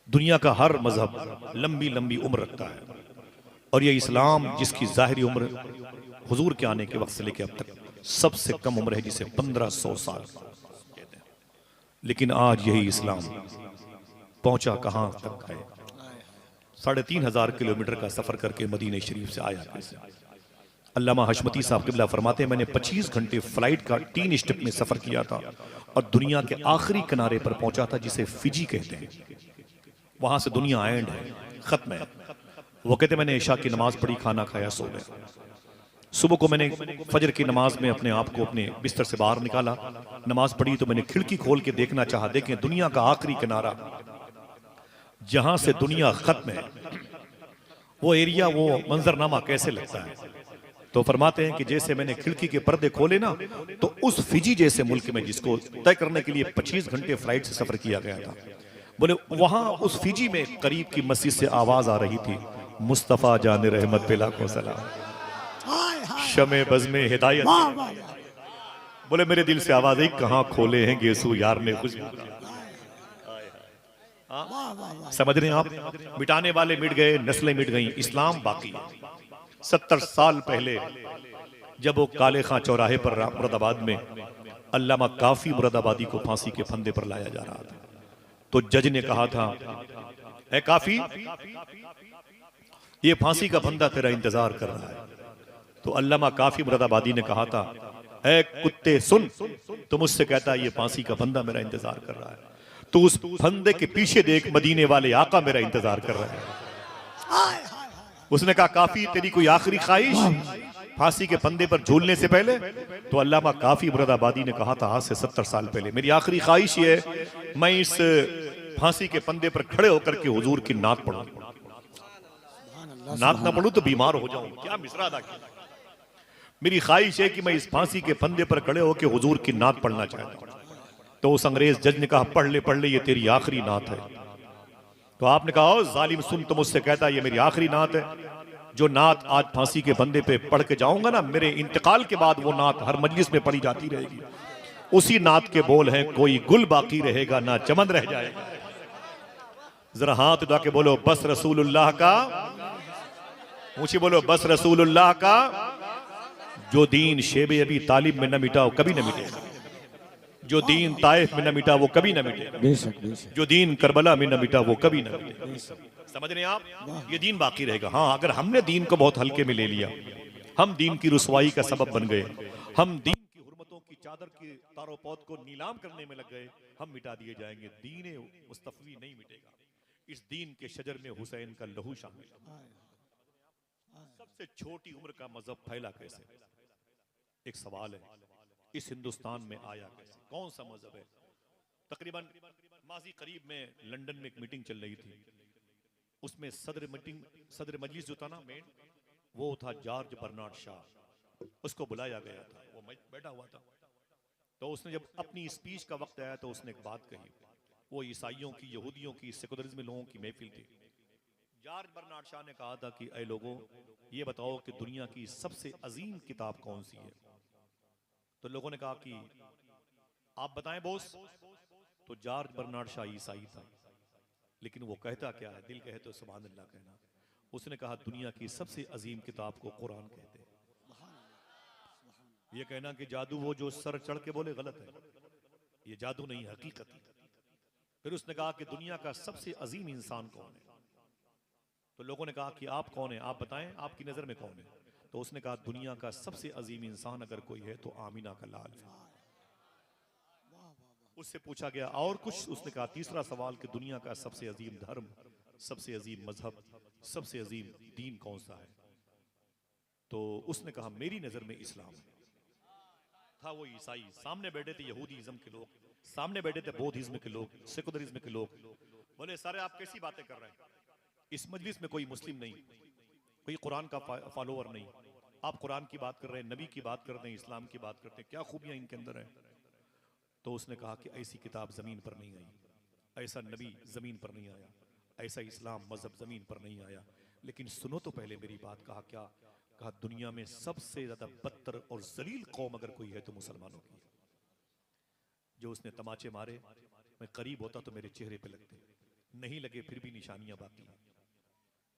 दुनिया का हर मजहब लंबी लंबी उम्र रखता है, और ये इस्लाम जिसकी जाहिरी उम्र हुजूर के आने के वक्त से लेकर अब तक सबसे कम उम्र है, जिसे 1500 साल कहते हैं। लेकिन आज यही इस्लाम पहुंचा कहां तक है? 3,500 किलोमीटर का सफर करके मदीने शरीफ से आया कैसे? अल्लामा हशमती साहब किबला फरमाते हैं, मैंने 25 घंटे फ्लाइट का 3 स्टेप में सफर किया था और दुनिया के आखिरी किनारे पर पहुंचा था, जिसे फिजी कहते हैं। वहां से दुनिया एंड है, खत्म है। वो कहते मैंने इशा की नमाज पढ़ी, खाना खाया, सो गया। सुबह को मैंने फजर की नमाज में अपने आप को अपने बिस्तर से बाहर निकाला, नमाज पढ़ी तो मैंने खिड़की खोल के देखना चाहा, देखें दुनिया का आखिरी किनारा जहां से दुनिया खत्म है, वो एरिया, वो मंजरनामा कैसे लगता है? तो फरमाते हैं कि जैसे मैंने खिड़की के पर्दे खोले ना, तो उस फिजी जैसे मुल्क में, जिसको तय करने के लिए 25 घंटे फ्लाइट से सफर किया गया था, बोले वहां उस फिजी में करीब की मस्जिद से आवाज आ रही थी, मुस्तफा जाने रहमत पे लाखों सलाम, शमे बज़्मे हिदायत। बोले मेरे दिल से आवाज आई, कहां खोले हैं गेसू यार ने खुशबू। समझ रहे हैं आप? मिटाने वाले मिट गए, नस्लें मिट गई, इस्लाम बाकी है। 70 साल पहले जब वो काले खां चौराहे पर मुरादाबाद में अल्लामा काफी मुरादाबादी को फांसी के फंदे पर लाया जा रहा था, तो जज ने कहा था, ए काफी, ये फांसी का फंदा तेरा इंतजार कर रहा है। तो अल्लामा काफी मुरादाबादी ने कहा था, ए कुत्ते सुन, तो मुझसे कहता है ये फांसी का फंदा मेरा इंतजार कर रहा है, तो उस फंदे के पीछे देख, मदीने वाले आका मेरा इंतजार कर रहे हैं। उसने कहा, काफी तेरी कोई आखिरी ख्वाहिश फांसी के फंदे पर झूलने से पहले? तो अल्लामा काफी मुरादाबादी ने कहा था, आज से 70 साल पहले मेरी आखिरी ख्वाहिश ये है, मैं इस फांसी के फंदे पर खड़े होकर के हुजूर की नात पढ़ूं। नात ना पढ़ूं तो बीमार हो जाऊं। क्या मिसरा अदा किया! मेरी ख्वाहिश है कि मैं इस फांसी के फंदे पर खड़े होकर हुजूर की नात पढ़ना चाहता हूं। तो उस अंग्रेज जज ने कहा, पढ़ ले, ये तेरी आखिरी नात है। तो आपने कहा, ओ जालिम सुन, तो मुझसे कहता है ये मेरी आखिरी नात है। जो नात आज फांसी के फंदे पे पढ़ के जाऊंगा ना, मेरे इंतकाल के बाद वो नात हर मजलिस में पढ़ी जाती रहेगी। उसी नात के बोल हैं, कोई गुल बाकी रहेगा ना चमन रह जाएगा। जरा हाथ उठा के बोलो, बस रसूलुल्लाह का, ऊंची बोलो, बस रसूलुल्लाह का। जो दीन शेबे अभी तालिब में न मिटा वो कभी न मिटेगा, जो दीन ताइफ में न मिटा वो कभी न मिटेगा, जो दीन करबला में न मिटा वो कभी न मिटेगा। समझ रहे हैं आप? ये दीन बाकी रहेगा। हाँ, अगर हमने दीन को बहुत हल्के में ले लिया, हम दीन की रुसवाई का सबब बन गए, हम दीन की हुर्मतों की चादर के तारोपोत को नीलाम करने में लग गए, हम मिटा दिए जाएंगे। दीन मुस्तफवी नहीं मिटेगा। इस दीन के शजर में हुसैन का लहू शामिल है। सबसे छोटी उम्र का मजहब फैला कैसे? एक सवाल है, इस हिंदुस्तान में आया कैसे? कौन सा मजहब है? तकरीबन माजी करीब में लंदन में एक मीटिंग चल रही थी, उसमें सदर मजलिस जो था ना मेन, वो था जॉर्ज बर्नार्ड शॉ। उसको बुलाया गया था, वो बैठा हुआ था। तो उसने जब अपनी स्पीच का वक्त आया तो उसने एक बात कही। वो ईसाइयों की, यहूदियों की, सेकुलरिज्म लोगों की महफिल थी। जॉर्ज बर्नार्ड शॉ ने कहा था कि ऐ लोगों, ये बताओ कि दुनिया की सबसे अजीम किताब कौन सी है? तो लोगों ने कहा कि आप बताएं बॉस। तो जॉर्ज बर्नार्ड शॉ ईसाई था, लेकिन वो कहता क्या है? दिल कहे तो सुभान अल्लाह कहना। उसने कहा, दुनिया की सबसे अजीम किताब को कुरान कहते हैं। ये कहना कि जादू वो जो सर चढ़ के बोले, गलत है। ये जादू नहीं, हकीकत है। फिर उसने कहा कि दुनिया का सबसे अजीम इंसान कौन है? तो लोगों ने कहा कि आप कौन है, आप बताएं, आपकी नजर में कौन है? तो उसने कहा, दुनिया का सबसे अजीम इंसान अगर कोई है तो आमीना का लाल है। उससे पूछा गया और कुछ? उसने कहा, तीसरा सवाल कि दुनिया का सबसे अजीम धर्म, सबसे अजीम मजहब, सबसे अजीम दीन कौन सा है? तो उसने कहा, मेरी नजर में इस्लाम है। था वो ईसाई, सामने बैठे थे यहूदीज्म के लोग, सामने बैठे थे बौद्धिज्म के लोग, सेकुलरिज्म के लोग। बोले, सारे आप कैसी बातें कर रहे हैं? इस मजलिस में कोई मुस्लिम नहीं, कोई कुरान का फॉलोअर नहीं। आप कुरान की बात कर रहे हैं, नबी की बात कर रहे हैं, इस्लाम की बात करते हैं, क्या खूबियां इनके अंदर है? तो उसने कहा कि ऐसी किताब जमीन पर नहीं आई, ऐसा नबी जमीन पर नहीं आया, ऐसा इस्लाम मजहब जमीन पर नहीं आया। लेकिन सुनो तो पहले मेरी बात। कहा क्या? कहा, दुनिया में सबसे ज्यादा बदतर और जलील कौम अगर कोई है तो मुसलमानों की। जो उसने तमाचे मारे, मैं करीब होता तो मेरे चेहरे पे लगते, नहीं लगे फिर भी निशानियां बाकी हैं।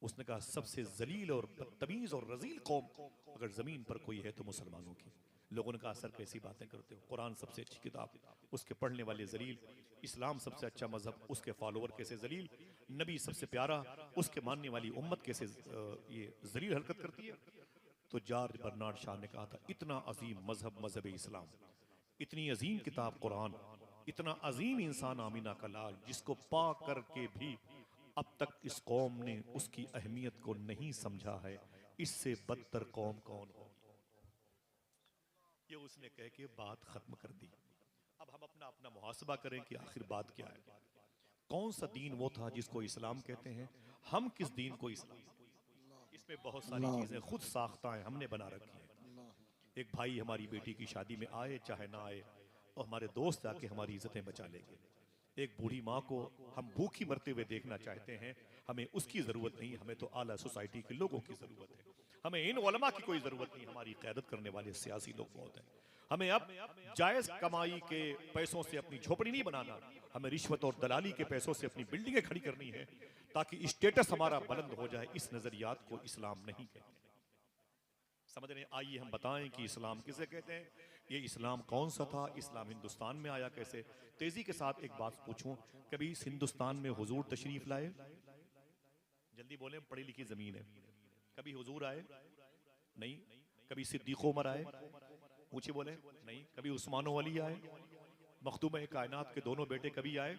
उसने कहा सबसे जलील और बदतमीज और रजील कौम अगर जमीन पर कोई है तो मुसलमानों की। लोगों ने कहा सर कैसी बातें करते हो, कुरान सबसे अच्छी किताब, उसके पढ़ने वाले जलील, इस्लाम सबसे अच्छा मजहब, उसके फॉलोअर कैसे जलील, नबी सबसे प्यारा, उसके मानने वाली उम्मत कैसे ये जलील हरकत करती है। तो जॉर्ज बर्नार्ड शॉ ने कहा था इतना अजीम मजहब मजहब इस्लाम, इतनी अजीम किताब कुरान, इतना अजीम इंसान आमीना का लाल, जिसको पा करके भी अब तक इस कौम ने उसकी अहमियत को नहीं समझा है, इससे बदतर कौम कौन होगी। ये उसने कह के बात खत्म कर दी। अब हम अपना अपना मुहासबा करें कि आखिर बात क्या है। कौन सा दीन वो था जिसको इस्लाम कहते हैं, हम किस दीन को इस्लाम, इसमें बहुत सारी चीजें खुद साख्ता हैं, हमने बना रखी हैं। एक भाई हमारी बेटी की शादी में आए चाहे ना आए, और हमारे दोस्त आके हमारी इज्जतें बचा लेंगे। एक बूढ़ी माँ को हम भूखी मरते हुए देखना चाहते हैं, हमें उसकी जरूरत नहीं, हमें तो आला सोसाइटी के लोगों की जरूरत है। हमें इन उलमा की कोई जरूरत नहीं, हमारी क़यादत करने वाले सियासी लोग बहुत हैं। हमें अब जायज कमाई के पैसों से अपनी झोपड़ी नहीं बनाना, हमें रिश्वत और दलाली के पैसों से अपनी बिल्डिंगें खड़ी करनी है ताकि स्टेटस हमारा बुलंद हो जाए। इस नजरियात को इस्लाम नहीं कहते। समझ रहे हैं? आइए हम बताएं कि इस्लाम किसे कहते हैं, ये इस्लाम कौन सा था, इस्लाम हिंदुस्तान में आया कैसे। तेजी के साथ एक बात पूछूं, कभी इस हिंदुस्तान में हुजूर तशरीफ लाए? जल्दी बोलें, पढ़ी लिखी जमीन है। कभी हुजूर आए? नहीं। कभी सिद्दीक उमर आए? ऊंचे बोले नहीं। कभी उस्मानो वली आए? मखदूम कायनात के दोनों बेटे कभी आए?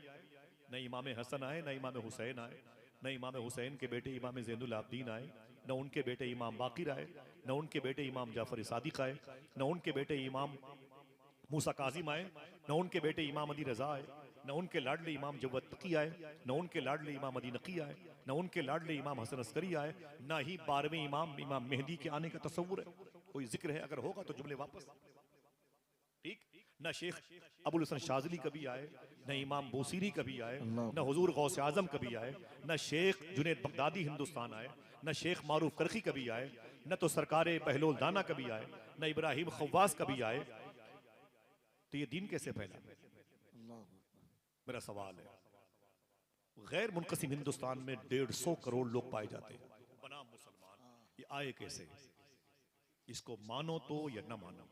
न इमाम हसन आए, न इमाम हुसैन आए, न इमाम हुसैन के बेटे इमाम ज़ैनुल आबदीन आए, न उनके बेटे इमाम बाकिर आए, न उनके बेटे इमाम जाफर सादिक आए, न उनके बेटे इमाम मूसा काजिम आए, न उनके बेटे इमाम अदी रजा आए, न उनके लाडले इमाम जव्वद तकी आए, न उनके लाडले इमाम अदी नकी आए, न उनके लाडले इमाम हसन अस्करी आए, न ही 12वें इमाम इमाम मेहदी के आने का तस्वुर है। कोई जिक्र है? अगर होगा तो जुमले वापस। ठीक। न शेख अबुल हसन शाज़ली कभी आए, न इमाम बूसीरी कभी आए, न हुजूर गौसे आजम कभी आए, न शेख जुनैद बगदादी हिंदुस्तान आए, न शेख मारूफ करखी कभी आए, न तो सरकारे बहलोल दाना कभी आए, न इब्राहिम खव्वास कभी आए। तो ये दीन कैसे फैला? मेरा सवाल है। गैर मुनक़सिम हिंदुस्तान में 150 करोड़ लोग पाए जाते हैं बनाम मुसलमान, ये आए कैसे? इसको मानो तो या न मानो,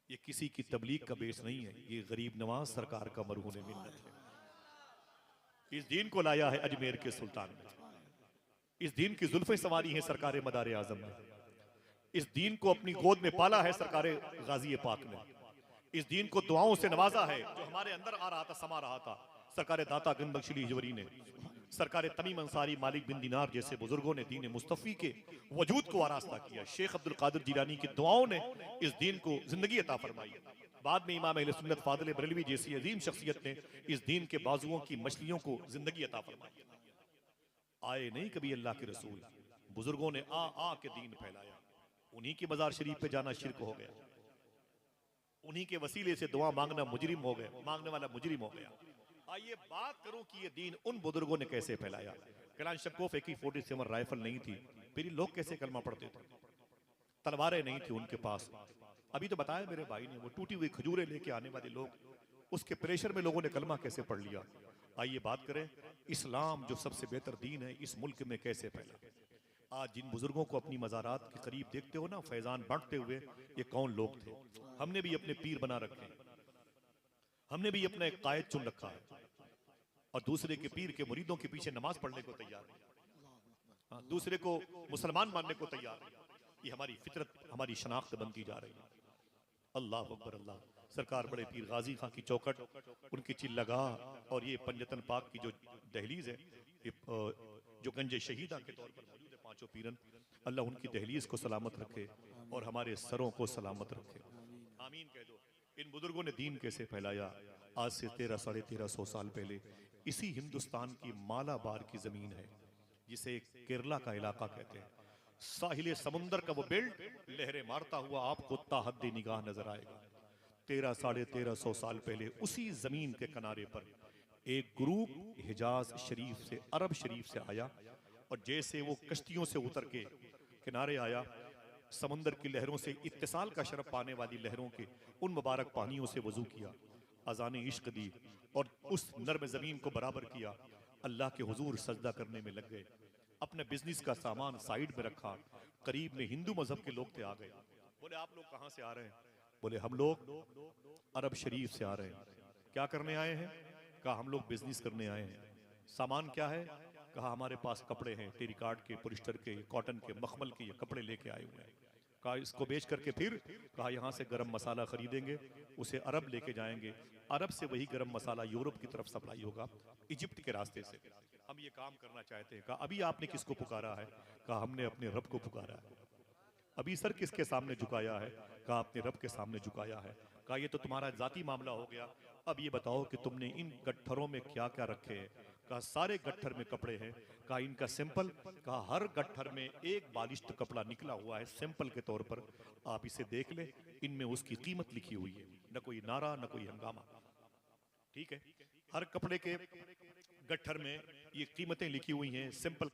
ये किसी की तबलीग का बेस नहीं है, ये गरीब नवाज सरकार का मरहून मिन्नत है। इस दीन को लाया है अजमेर के सुल्तान ने, इस दीन की जुल्फें सवारी हैं सरकार मदार आजम ने, इस दीन को अपनी गोद में पाला है सरकार गाजी पाक ने, इस दीन को दुआओं से नवाजा है जो हमारे अंदर आ रहा था, समा रहा था सरकार दाता गन बख्शली हिजवरी ने, सरकार तमीम अंसारी, मालिक बिन दिनार जैसे बुजुर्गों ने दीन मुस्तफ़ी के वजूद को आरास्ता किया। शेख अब्दुल कादिर जिलानी की दुआओं ने इस दीन को जिंदगी अता फरमाई। बाद में इमाम अहले सुन्नत फादिल बरेलवी जैसी अजीम शख्सियत ने इस दीन के बाजुओं की मछलियों को जिंदगी अता फरमाई। आए नहीं कभी अल्लाह के रसूल, बुजुर्गों ने आ के दीन फैलाया। उन्हीं की मजार शरीफ पे जाना शिरक हो गया, उन्हीं के वसीले से दुआ मांगना मुजरिम हो गया, मांगने वाला मुजरिम हो गया। आइए बात करूं कि ये दीन उन बुजुर्गों ने कैसे फैलाया। कलाशकोफ AK-47 राइफल नहीं थी, फिर लोग कैसे कलमा पढ़ते थे? तलवारें नहीं थी उनके पास। अभी तो बताया मेरे भाई ने, वो टूटी हुई खजूरें लेके आने वाले लोग, उसके प्रेशर में लोगों ने कलमा कैसे पढ़ लिया। आइए बात करें इस्लाम जो सबसे बेहतर दीन है इस मुल्क में कैसे फैला। आज जिन बुजुर्गों को अपनी मज़ारात के करीब देखते हो ना फैजान बांटते हुए, ये कौन लोग थे? हमने भी अपने पीर बना रखे हैं, हमने भी अपना एक कायद चुन रखा है और दूसरे के पीर के मुरीदों के पीछे नमाज पढ़ने को तैयार है, दूसरे को मुसलमान मानने को तैयार है। ये हमारी फितरत, हमारी शनाख्त बनती जा रही है। अल्लाह अकबर अल्लाह। सरकार बड़े पीर गाजी खां की चौखट, उनकी चिल्लगा और ये पंजतन पाक की जो दहलीज है, ये जो गंजे शहीदा के तौर पर मौजूद है, पांचों पीरन, अल्लाह उनकी दहलीज को सलामत रखे और हमारे सरों को सलामत रखे। आमीन कह दो। इन बुजुर्गों ने दीन कैसे फैलाया? आज से 1300-1350 साल पहले इसी हिंदुस्तान की मालाबार की जमीन है जिसे केरला का इलाका कहते हैं, साहिल समुंदर का वो बेल्ट लहरें मारता हुआ आपको ताहद्दी निगाह नजर आएगा। 1300-1350 साल पहले उसी जमीन के किनारे पर एक ग्रुप हिजाज शरीफ से, अरब शरीफ से आया और जैसे वो कश्तियों से उतर के किनारे आया, समुंदर की लहरों से इत्तिसाल का शरफ पाने वाली लहरों के उन मुबारक पानियों से वजू किया, अजान इश्क दी और उस नर्म जमीन को बराबर किया। अल्लाह के हुजूर सजदा करने में लग गए, अपने बिजनेस का सामान साइड में रखा। करीब में हिंदू मजहब के लोग थे, आ गए। बोले आप लोग कहां से आ रहे हैं? बोले हम लोग अरब शरीफ से आ रहे हैं। क्या करने आए हैं? कहा हम लोग बिजनेस करने आए हैं। सामान क्या है? कहा हमारे पास कपड़े हैं, टेरिकाट के, पोलिस्टर के, कॉटन के, मखमल के, ये कपड़े लेके आए हुए हैं। कहा इसको बेच करके फिर कहा यहाँ से गरम मसाला खरीदेंगे, उसे अरब लेके जाएंगे, अरब से वही गरम मसाला यूरोप की तरफ सप्लाई होगा, इजिप्ट के रास्ते से। हम ये काम करना चाहते हैं। कहा अभी आपने किसको पुकारा है? कहा हमने अपने रब को पुकारा है। अभी सर किसके सामने झुकाया है? कहा अपने रब के सामने झुकाया है। कहा ये तो तुम्हारा जाती मामला हो गया, अब ये बताओ कि तुमने इन गट्ठरों में क्या क्या रखे हैं? कहा सारे गट्ठर में कपड़े हैं। कहा इनका सैंपल? कहा हर गट्ठर में एक बालिश्त कपड़ा निकला हुआ है सैंपल के तौर पर, आप इसे देख ले, इनमें उसकी कीमत लिखी हुई है, न कोई नारा न कोई हंगामा। ठीक है, हर कपड़े के गट्ठर में ये कीमतें लिखी हुई हैं, सिंपल